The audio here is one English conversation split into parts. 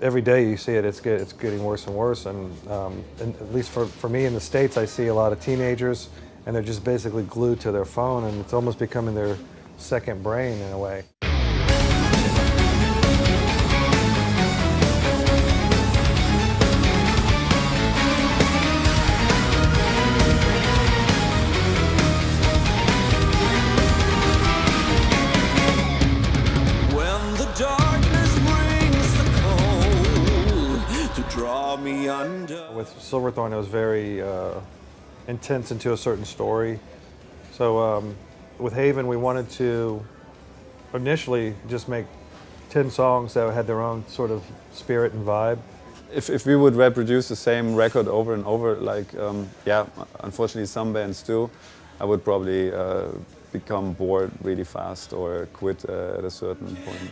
every day you see it, it's getting worse and worse. And at least for me in the States, I see a lot of teenagers, and they're just basically glued to their phone, and it's almost becoming their second brain in a way. With Silverthorne, it was very intense into a certain story. So with Haven, we wanted to initially just make 10 songs that had their own sort of spirit and vibe. If we would reproduce the same record over and over, like, yeah, unfortunately some bands do, I would probably become bored really fast or quit at a certain point.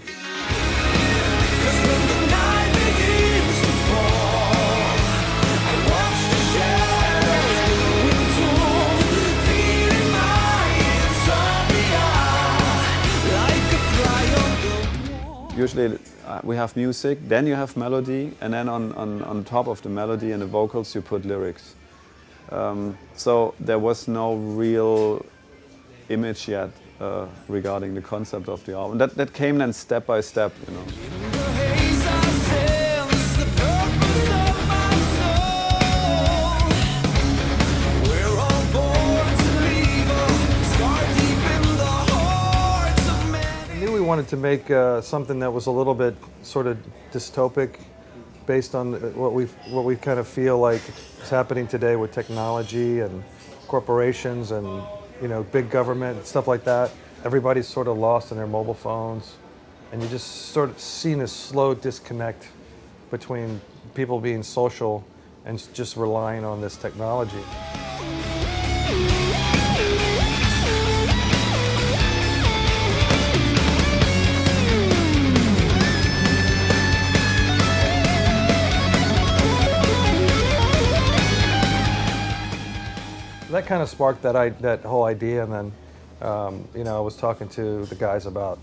Usually we have music, then you have melody, and then on top of the melody and the vocals you put lyrics. So there was no real image yet regarding the concept of the album. That came then step by step, you know. We wanted to make something that was a little bit sort of dystopic, based on what we kind of feel like is happening today with technology and corporations and, you know, big government and stuff like that. Everybody's sort of lost in their mobile phones, and you just sort of seen a slow disconnect between people being social and just relying on this technology. That kind of sparked that whole idea, and then you know, I was talking to the guys about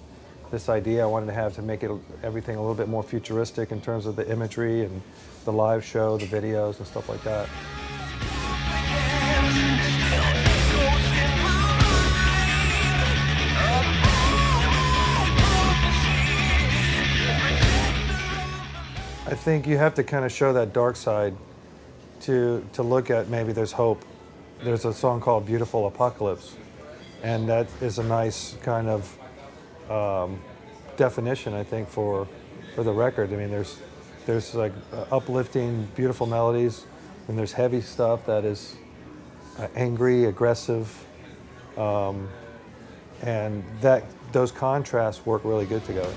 this idea I wanted to have to make everything a little bit more futuristic in terms of the imagery and the live show, the videos and stuff like that. I think you have to kind of show that dark side to look at maybe there's hope. There's a song called Beautiful Apocalypse, and that is a nice kind of definition, I think, for the record. I mean, there's like uplifting, beautiful melodies, and there's heavy stuff that is angry, aggressive, and those contrasts work really good together.